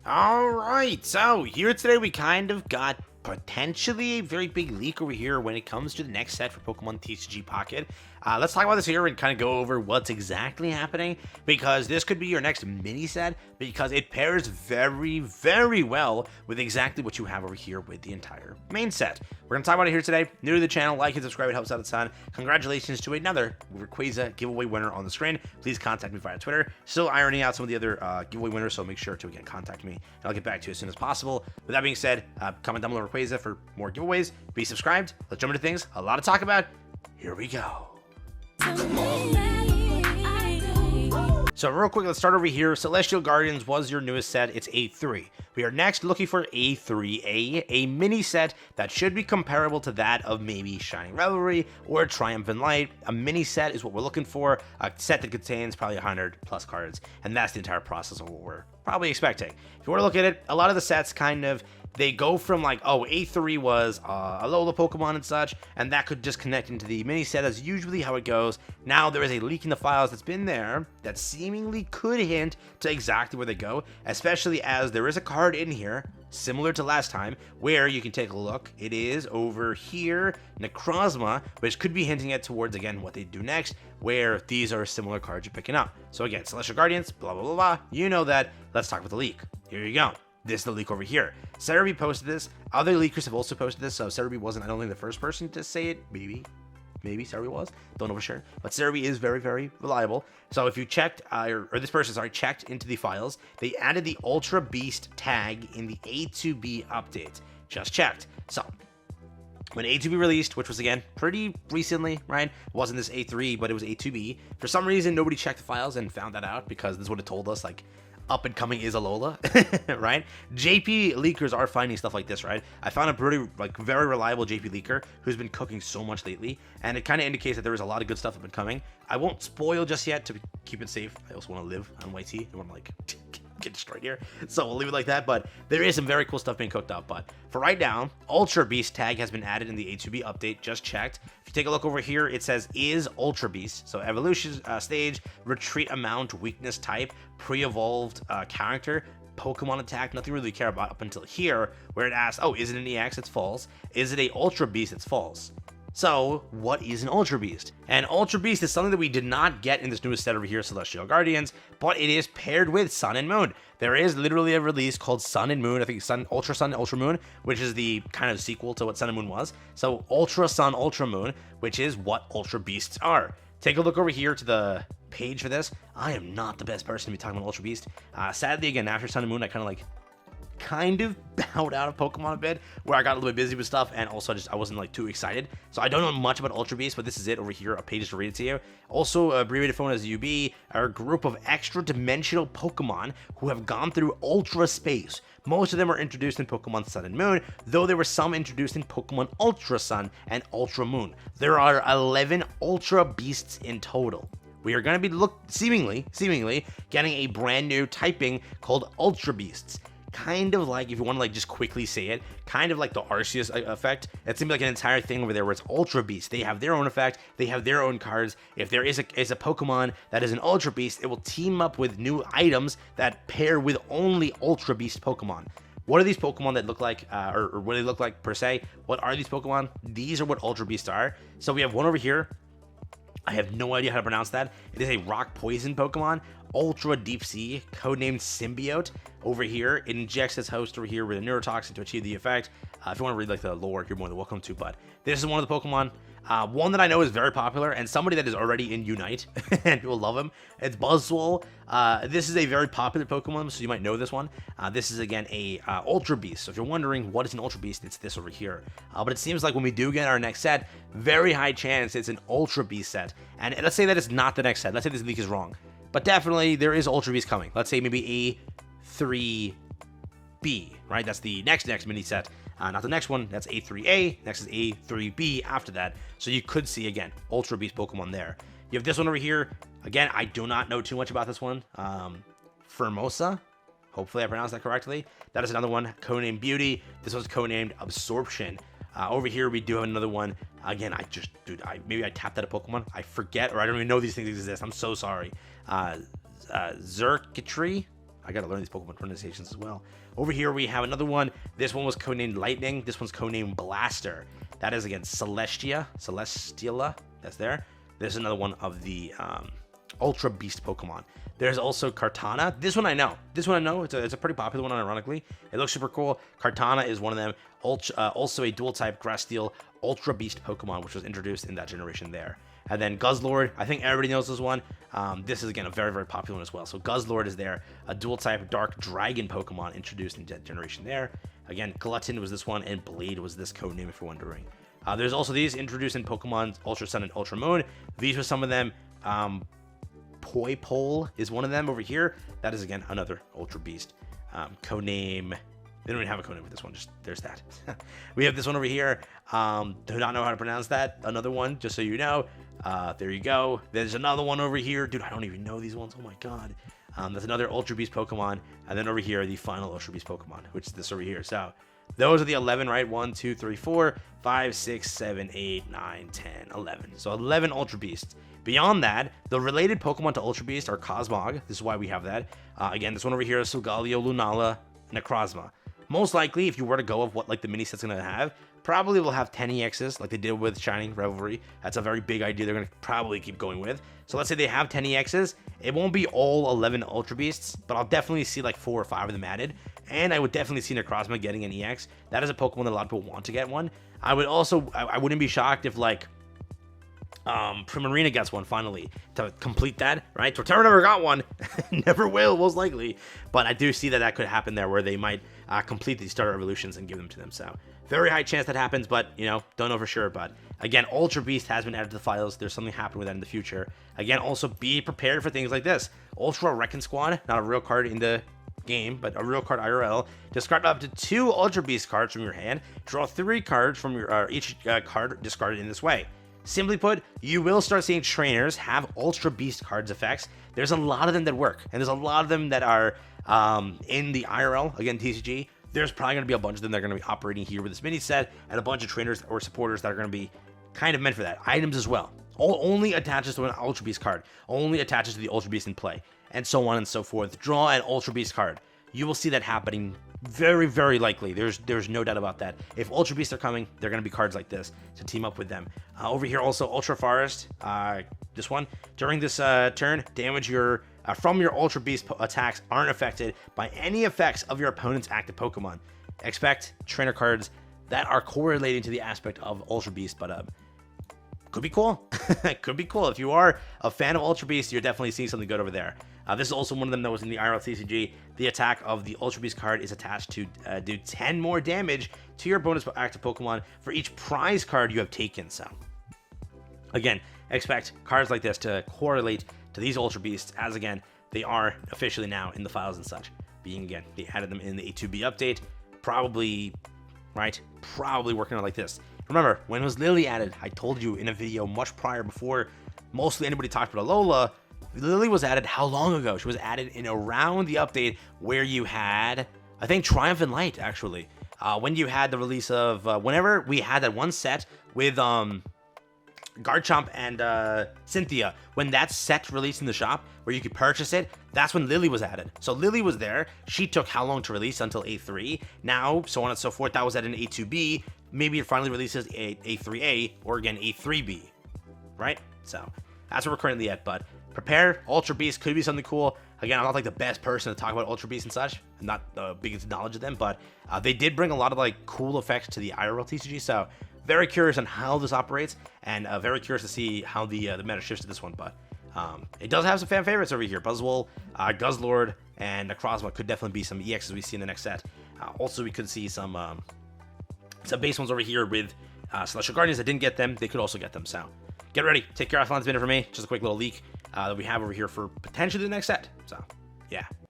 Alright, so here today we kind of got potentially a very big leak over here when it comes to the next set for Pokemon TCG Pocket. Let's talk about this here and kind of go over what's exactly happening, because this could be your next mini set, because it pairs very, very well with exactly what you have over here with the entire main set. We're going to talk about it here today. New to the channel, like and subscribe, it helps out a ton. Congratulations to another Rayquaza giveaway winner on the screen. Please contact me via Twitter. Still ironing out some of the other giveaway winners, so make sure to, again, contact me, and I'll get back to you as soon as possible. With that being said, comment down below Rayquaza for more giveaways. Be subscribed. Let's jump into things. A lot to talk about. Here we go. So real quick, let's start over here. Celestial Guardians was your newest set. It's A3. We are next looking for A3A, a mini set that should be comparable to that of maybe Shining Revelry or Triumphant Light. A mini set is what we're looking for, a set that contains probably 100 plus cards, and that's the entire process of what we're probably expecting. If you want to look at it, a lot of the sets kind of, they go from like, oh, A3 was a Alola Pokemon and such, and that could just connect into the mini set as usually how it goes. Now there is a leak in the files that's been there that seemingly could hint to exactly where they go, especially as there is a card in here, similar to last time, where you can take a look. It is over here, Necrozma, which could be hinting at towards, again, what they do next, where these are similar cards you're picking up. So again, Celestial Guardians, blah, blah, blah, blah. You know that. Let's talk about the leak. Here you go. This is the leak over here. Cerebi posted this. Other leakers have also posted this, so Cerebi wasn't, I don't think, the first person to say it. Maybe Cerebi was. Don't know for sure. But Cerebi is very, very reliable. So if you checked, or this person, sorry, checked into the files, they added the Ultra Beast tag in the A2B update. Just checked. So when A2B released, which was, again, pretty recently, right? It wasn't this A3, but it was A2B. For some reason, nobody checked the files and found that out, because this would have told us, like, up and coming is Alola, right? JP leakers are finding stuff like this, right? I found a pretty, like, very reliable JP leaker who's been cooking so much lately, and it kind of indicates that there is a lot of good stuff that's been coming. I won't spoil just yet to keep it safe. I also want to live on YT. I want to, like, get destroyed here, so we'll leave it like that. But there is some very cool stuff being cooked up. But for right now, Ultra Beast tag has been added in the A2B update. Just checked. If you take a look over here, it says is Ultra Beast. So evolution stage, retreat amount, weakness type, pre-evolved character, Pokemon attack. Nothing really to care about up until here, where it asks, oh, is it an EX? It's false. Is it a Ultra Beast? It's false. So, what is an Ultra Beast? An Ultra Beast is something that we did not get in this newest set over here, Celestial Guardians, but it is paired with Sun and Moon. There is literally a release called Sun and Moon, I think Ultra Sun, Ultra Moon, which is the kind of sequel to what Sun and Moon was. So, Ultra Sun, Ultra Moon, which is what Ultra Beasts are. Take a look over here to the page for this. I am not the best person to be talking about Ultra Beast. Sadly, again, after Sun and Moon, I kind of bowed out of Pokemon a bit, where I got a little bit busy with stuff, and also I wasn't like too excited. So I don't know much about Ultra Beast, but this is it over here, a page to read it to you. Also abbreviated phone as UB are a group of extra dimensional Pokemon who have gone through Ultra Space. Most of them were introduced in Pokemon Sun and Moon, though there were some introduced in Pokemon Ultra Sun and Ultra Moon. There are 11 Ultra Beasts in total. We are going to be seemingly getting a brand new typing called Ultra Beasts. Kind of like, if you want to like just quickly say it, kind of like the Arceus effect. It seems like an entire thing over there where it's Ultra Beast. They have their own effect. They have their own cards. If there is a Pokemon that is an Ultra Beast, it will team up with new items that pair with only Ultra Beast Pokemon. What are these Pokemon that look like, or what do they look like per se? What are these Pokemon? These are what Ultra Beasts are. So we have one over here. I have no idea how to pronounce that. It is a rock poison Pokemon, Ultra Deep Sea, codenamed Symbiote. Over here, it injects its host over here with a neurotoxin to achieve the effect. If you want to read like the lore, you're more than welcome to. But this is one of the Pokemon. One that I know is very popular, and somebody that is already in Unite, and people love him. It's Buzzwole. This is a very popular Pokemon, so you might know this one. This is, again, a Ultra Beast. So if you're wondering what is an Ultra Beast, it's this over here. But it seems like when we do get our next set, very high chance it's an Ultra Beast set. And let's say that it's not the next set. Let's say this leak is wrong. But definitely, there is Ultra Beast coming. Let's say maybe A3B, right? That's the next mini set. Not the next one, that's A3A, next is A3B after that. So you could see, again, Ultra Beast Pokemon there. You have this one over here. Again, I do not know too much about this one. Formosa, hopefully I pronounced that correctly. That is another one, codenamed Beauty. This one's codenamed Absorption. Over here, we do have another one. Again, maybe I tapped out a Pokemon. I forget, or I don't even know these things exist. I'm so sorry. Xurkitree. I gotta learn these Pokemon pronunciations as well. Over here we have another one. This one was codenamed Lightning. This one's codenamed Blaster. That is again Celesteela. That's there. There's another one of the Ultra Beast Pokemon. There's also Kartana. This one I know. It's a pretty popular one, ironically. It looks super cool. Kartana is one of them. Also a dual type Grass Steel Ultra Beast Pokemon, which was introduced in that generation there. And then Guzzlord, I think everybody knows this one. This is, again, a very, very popular one as well. So Guzzlord is there, a dual-type Dark Dragon Pokemon introduced in that generation there. Again, Glutton was this one, and Blade was this codename, if you're wondering. There's also these introduced in Pokemon Ultra Sun and Ultra Moon. These were some of them. Poipole is one of them over here. That is, again, another Ultra Beast. Codename... They don't even have a codename for this one, just there's that. We have this one over here. Do not know how to pronounce that. Another one, just so you know. There you go. There's another one over here. Dude, I don't even know these ones. Oh my god. There's another Ultra Beast Pokemon. And then over here, the final Ultra Beast Pokemon, which is this over here. So those are the 11, right? 1, 2, 3, 4, 5, 6, 7, 8, 9, 10, 11. So 11 Ultra Beasts. Beyond that, the related Pokemon to Ultra Beast are Cosmog. This is why we have that. Again, this one over here is Solgaleo, Lunala, Necrozma. Most likely, if you were to go of what like the mini set's gonna have, probably will have 10 EXs like they did with Shining Revelry. That's a very big idea they're gonna probably keep going with. So let's say they have 10 EXs. It won't be all 11 Ultra Beasts, but I'll definitely see like 4 or 5 of them added. And I would definitely see Necrozma getting an EX. That is a Pokemon that a lot of people want to get one. I wouldn't be shocked if like Primarina gets one finally to complete that, right? Torterra never got one. Never will, most likely. But I do see that could happen there where they might complete these starter evolutions and give them to them. So very high chance that happens, but you know, don't know for sure. But again, Ultra Beast has been added to the files. There's something happening with that in the future. Again, also be prepared for things like this. Ultra Wrecking Squad, not a real card in the game, but a real card IRL. Discard up to 2 Ultra Beast cards from your hand. Draw 3 cards from your each card discarded in this way. Simply put, you will start seeing trainers have Ultra Beast cards effects. There's a lot of them that work, and there's a lot of them that are in the IRL, again, TCG. There's probably going to be a bunch of them that are going to be operating here with this mini set, and a bunch of trainers or supporters that are going to be kind of meant for that. Items as well. Only attaches to an Ultra Beast card. Only attaches to the Ultra Beast in play, and so on and so forth. Draw an Ultra Beast card. You will see that happening very, very likely. There's no doubt about that. If Ultra Beasts are coming, they're going to be cards like this to team up with them. Over here also, Ultra Forest, this one. During this turn, damage from your Ultra Beast attacks aren't affected by any effects of your opponent's active Pokemon. Expect trainer cards that are correlating to the aspect of Ultra Beast, but could be cool. Could be cool. If you are a fan of Ultra Beast, you're definitely seeing something good over there. This is also one of them that was in the IRL TCG. The attack of the Ultra Beast card is attached to do 10 more damage to your bonus active Pokemon for each prize card you have taken. So, again, expect cards like this to correlate to these Ultra Beasts, as again, they are officially now in the files and such. Being again, they added them in the A2B update. Probably, right? Probably working on like this. Remember, when was Lily added? I told you in a video much prior before mostly anybody talked about Alola. Lily was added how long ago? She was added in around the update where you had, I think, Triumph and Light, actually. When you had the release of, whenever we had that one set with Garchomp and Cynthia, when that set released in the shop where you could purchase it, that's when Lily was added. So Lily was there. She took how long to release? Until A3. Now, so on and so forth, that was at an A2B. Maybe it finally releases A3A or again A3B, right? So that's where we're currently at, but prepare. Ultra Beast could be something cool. Again, I'm not like the best person to talk about Ultra Beast and such. I'm not the biggest knowledge of them, but they did bring a lot of like cool effects to the IRL TCG. So very curious on how this operates, and very curious to see how the meta shifts to this one. But it does have some fan favorites over here. Buzzwole, Guzzlord, and Necrozma could definitely be some EXs we see in the next set. Also, we could see some base ones over here with Celestial Guardians that didn't get them. They could also get them. So get ready. Take care. That's been it for me. Just a quick little leak that we have over here for potentially the next set. So, yeah.